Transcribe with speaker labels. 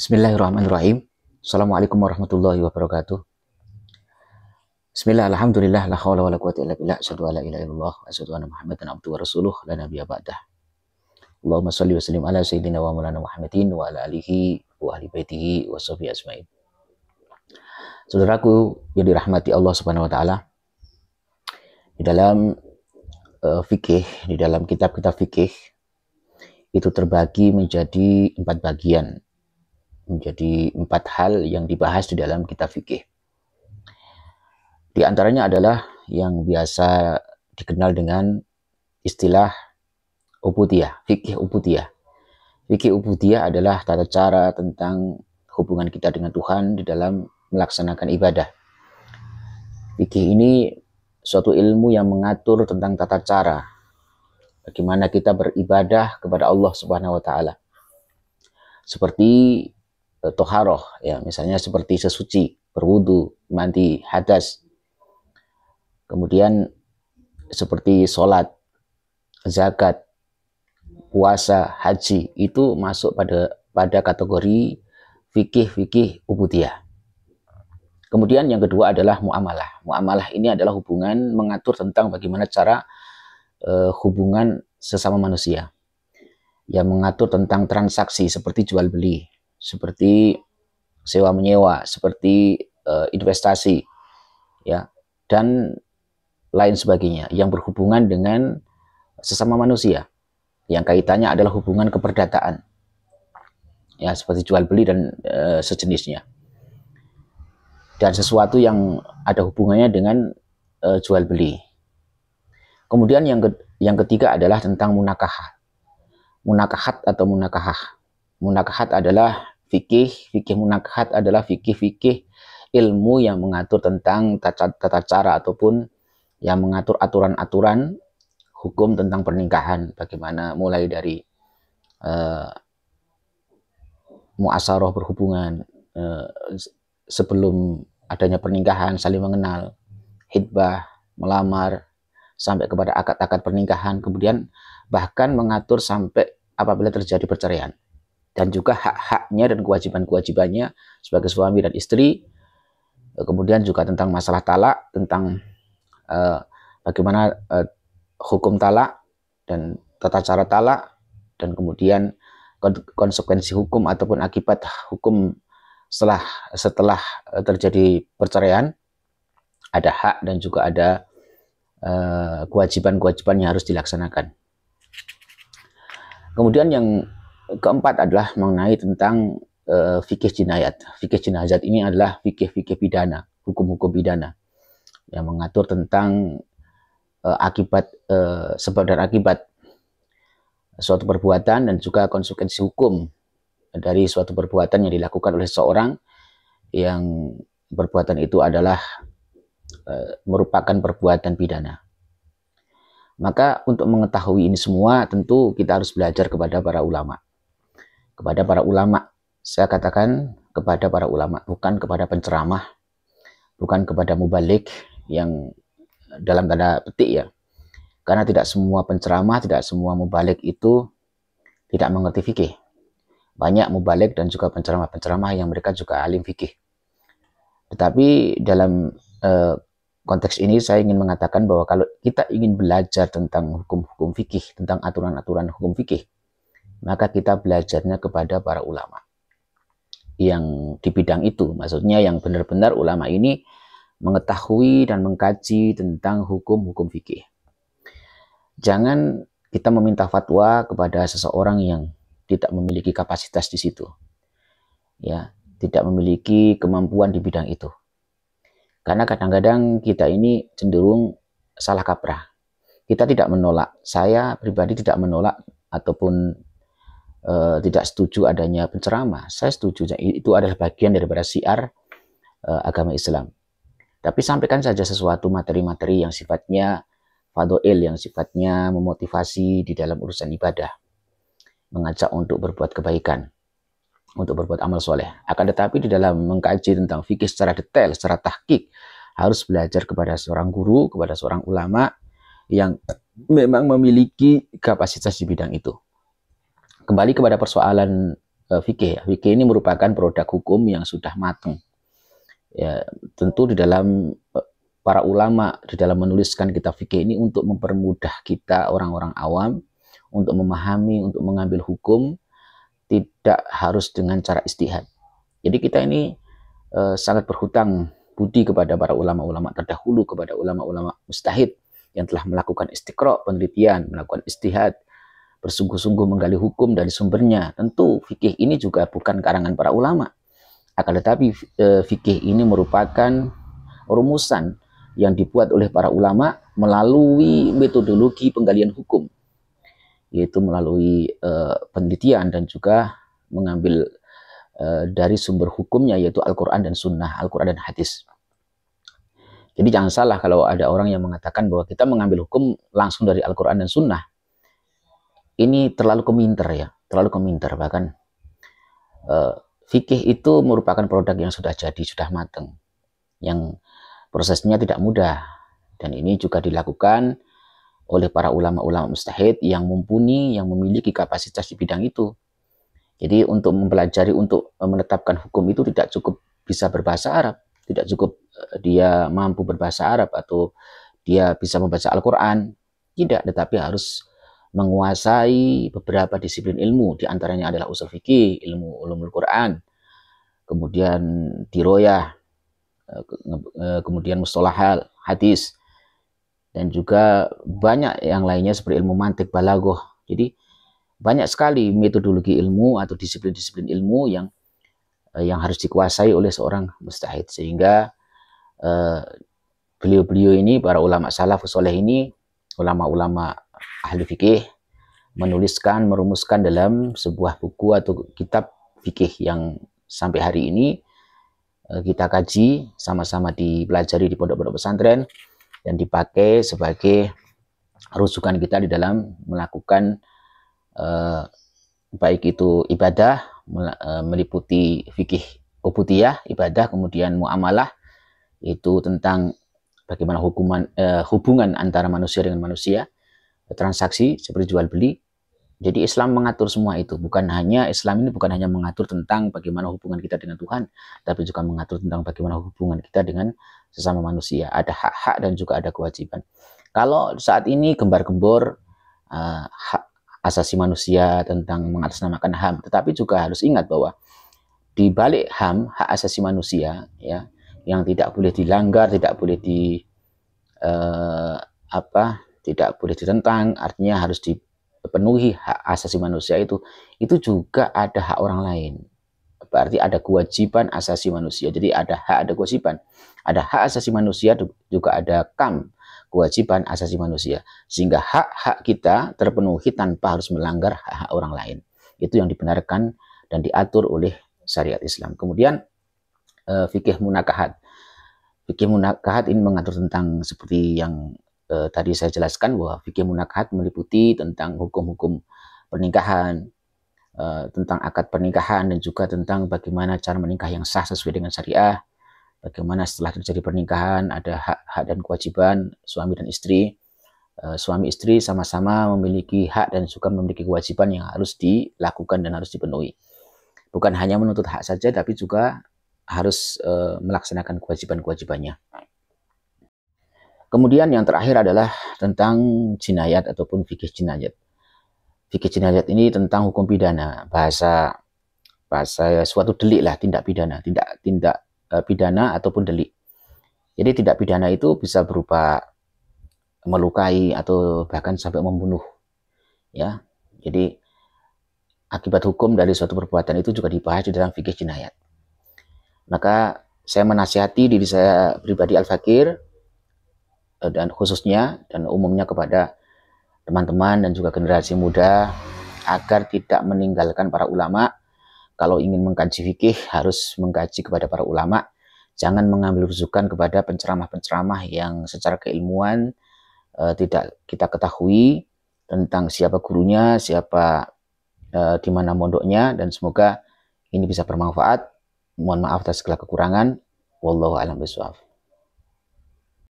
Speaker 1: Bismillahirrahmanirrahim. Assalamualaikum warahmatullahi wabarakatuh. Bismillah, alhamdulillah, la khawla wa la quwwata illa billah, asyhadu an la ilaha illallah, wa asyhadu anna Muhammadan abduhu wa rasuluh, la nabiyya ba'dah. Allahumma shalli wa sallim ala sayyidina wa maulana Muhammadin wa ala alihi wa ahli baitihi wa sahbihi ajmain. Saudaraku yang dirahmati Allah Subhanahu wa taala, di dalam fikih, di dalam kitab-kitab fikih itu terbagi menjadi 4 bagian. Menjadi 4 hal yang dibahas di dalam kitab fikih. Di antaranya adalah yang biasa dikenal dengan istilah ubudiyah, fikih ubudiyah. Fikih ubudiyah adalah tata cara tentang hubungan kita dengan Tuhan di dalam melaksanakan ibadah. Fikih ini suatu ilmu yang mengatur tentang tata cara bagaimana kita beribadah kepada Allah Subhanahu wa taala. Seperti toharoh, ya, misalnya seperti sesuci, berwudu, mandi hadas. Kemudian seperti sholat, zakat, puasa, haji, itu masuk pada kategori fikih ubudiyah. Kemudian yang kedua adalah muamalah. Muamalah ini adalah hubungan, mengatur tentang bagaimana cara hubungan sesama manusia, yang mengatur tentang transaksi seperti jual beli, seperti sewa menyewa, seperti investasi, ya, dan lain sebagainya yang berhubungan dengan sesama manusia, yang kaitannya adalah hubungan keperdataan, ya, seperti jual beli dan sejenisnya, dan sesuatu yang ada hubungannya dengan jual beli. Kemudian yang ketiga adalah tentang munakahat. Munakahat atau munakahah. Munakahat adalah fikih munakahat adalah fikih ilmu yang mengatur tentang tata cara ataupun yang mengatur aturan-aturan hukum tentang pernikahan, bagaimana mulai dari muasaroh, berhubungan sebelum adanya pernikahan, saling mengenal, hitbah, melamar, sampai kepada akad-akad pernikahan, kemudian bahkan mengatur sampai apabila terjadi perceraian, dan juga hak-haknya dan kewajiban-kewajibannya sebagai suami dan istri. Kemudian juga tentang masalah talak, tentang bagaimana hukum talak dan tata cara talak, dan kemudian konsekuensi hukum ataupun akibat hukum setelah terjadi perceraian. Ada hak dan juga ada kewajiban-kewajiban yang harus dilaksanakan. Kemudian yang keempat adalah mengenai tentang fikih jinayat. Fikih jinayat ini adalah fikih pidana, hukum-hukum pidana, yang mengatur tentang akibat, sebab dan akibat suatu perbuatan dan juga konsekuensi hukum dari suatu perbuatan yang dilakukan oleh seseorang yang perbuatan itu adalah merupakan perbuatan pidana. Maka untuk mengetahui ini semua tentu kita harus belajar kepada para ulama. Kepada para ulama, saya katakan kepada para ulama, bukan kepada penceramah, bukan kepada mubalik yang dalam tanda petik, ya. Karena tidak semua penceramah, tidak semua mubalik itu tidak mengerti fikih. Banyak mubalik dan juga penceramah-penceramah yang mereka juga alim fikih. Tetapi dalam konteks ini saya ingin mengatakan bahwa kalau kita ingin belajar tentang hukum-hukum fikih, tentang aturan-aturan hukum fikih, maka kita belajarnya kepada para ulama yang di bidang itu. Maksudnya yang benar-benar ulama ini mengetahui dan mengkaji tentang hukum-hukum fikih. Jangan kita meminta fatwa kepada seseorang yang tidak memiliki kapasitas di situ, ya, tidak memiliki kemampuan di bidang itu. Karena kadang-kadang kita ini cenderung salah kaprah. Kita tidak menolak, saya pribadi tidak menolak ataupun tidak setuju adanya penceramah. Saya setuju, itu adalah bagian daripada syiar agama Islam. Tapi sampaikan saja sesuatu materi-materi yang sifatnya fadhil, yang sifatnya memotivasi di dalam urusan ibadah, mengajak untuk berbuat kebaikan, untuk berbuat amal soleh. Akan tetapi di dalam mengkaji tentang fikih secara detail, secara tahqiq, harus belajar kepada seorang guru, kepada seorang ulama yang memang memiliki kapasitas di bidang itu. Kembali kepada persoalan fikih. Fikih ini merupakan produk hukum yang sudah matang. Ya, tentu di dalam para ulama di dalam menuliskan kitab fikih ini untuk mempermudah kita orang-orang awam untuk memahami, untuk mengambil hukum, tidak harus dengan cara ijtihad. Jadi kita ini sangat berhutang budi kepada para ulama-ulama terdahulu, kepada ulama-ulama mujtahid yang telah melakukan istiqra, penelitian, melakukan ijtihad, bersungguh-sungguh menggali hukum dari sumbernya. Tentu fikih ini juga bukan karangan para ulama, akan tetapi fikih ini merupakan rumusan yang dibuat oleh para ulama melalui metodologi penggalian hukum, yaitu melalui penelitian dan juga mengambil dari sumber hukumnya, yaitu Al-Quran dan Sunnah, Al-Quran dan hadis. Jadi jangan salah kalau ada orang yang mengatakan bahwa kita mengambil hukum langsung dari Al-Quran dan Sunnah. Ini terlalu keminter ya, terlalu keminter. Bahkan fikih itu merupakan produk yang sudah jadi, sudah matang, yang prosesnya tidak mudah. Dan ini juga dilakukan oleh para ulama-ulama mujtahid yang mumpuni, yang memiliki kapasitas di bidang itu. Jadi untuk mempelajari, untuk menetapkan hukum itu tidak cukup bisa berbahasa Arab, tidak cukup dia mampu berbahasa Arab atau dia bisa membaca Al-Quran, tidak, tetapi harus menguasai beberapa disiplin ilmu, diantaranya adalah usul fikih, ilmu ulumul Quran, kemudian diroyah, kemudian mustalahal, hadis, dan juga banyak yang lainnya seperti ilmu mantik, balaghah. Jadi banyak sekali metodologi ilmu atau disiplin-disiplin ilmu yang harus dikuasai oleh seorang mujtahid, sehingga beliau-beliau ini, para ulama salafus saleh ini, ulama-ulama ahli fikih, menuliskan, merumuskan dalam sebuah buku atau kitab fikih yang sampai hari ini kita kaji, sama-sama dipelajari di pondok-pondok pesantren, dan dipakai sebagai rujukan kita di dalam melakukan baik itu ibadah, meliputi fikih ubudiyah, ibadah, kemudian muamalah, itu tentang bagaimana hubungan antara manusia dengan manusia, transaksi seperti jual beli. Jadi Islam mengatur semua itu. Islam ini bukan hanya mengatur tentang bagaimana hubungan kita dengan Tuhan, tapi juga mengatur tentang bagaimana hubungan kita dengan sesama manusia. Ada hak-hak dan juga ada kewajiban. Kalau saat ini gembar-gembor hak asasi manusia, tentang mengatasnamakan HAM, tetapi juga harus ingat bahwa di balik HAM, hak asasi manusia, ya, yang tidak boleh dilanggar, tidak boleh tidak boleh ditentang, artinya harus dipenuhi hak asasi manusia itu juga ada hak orang lain. Berarti ada kewajiban asasi manusia. Jadi ada hak, ada kewajiban. Ada hak asasi manusia, juga ada KAM, kewajiban asasi manusia. Sehingga hak-hak kita terpenuhi tanpa harus melanggar hak-hak orang lain. Itu yang dibenarkan dan diatur oleh syariat Islam. Kemudian fikih munakahat. Fikih munakahat ini mengatur tentang seperti yang tadi saya jelaskan, bahwa fikih munakahat meliputi tentang hukum-hukum pernikahan, tentang akad pernikahan, dan juga tentang bagaimana cara menikah yang sah sesuai dengan syariah, bagaimana setelah terjadi pernikahan ada hak-hak dan kewajiban suami dan istri. Suami istri sama-sama memiliki hak dan juga memiliki kewajiban yang harus dilakukan dan harus dipenuhi. Bukan hanya menuntut hak saja, tapi juga harus melaksanakan kewajiban-kewajibannya. Kemudian yang terakhir adalah tentang jinayat ataupun fikih jinayat. Fikih jinayat ini tentang hukum pidana, bahasa suatu delik lah, tindak pidana, tindak pidana ataupun delik. Jadi tindak pidana itu bisa berupa melukai atau bahkan sampai membunuh, ya. Jadi akibat hukum dari suatu perbuatan itu juga dibahas di dalam fikih jinayat. Maka saya menasihati diri saya pribadi Al-Fakir, dan khususnya dan umumnya kepada teman-teman dan juga generasi muda, agar tidak meninggalkan para ulama. Kalau ingin mengkaji fikih harus mengkaji kepada para ulama. Jangan mengambil rujukan kepada penceramah-penceramah yang secara keilmuan tidak kita ketahui tentang siapa gurunya, siapa di mana mondoknya, dan semoga ini bisa bermanfaat. Mohon maaf atas segala kekurangan. Wallahu a'lam bishawab.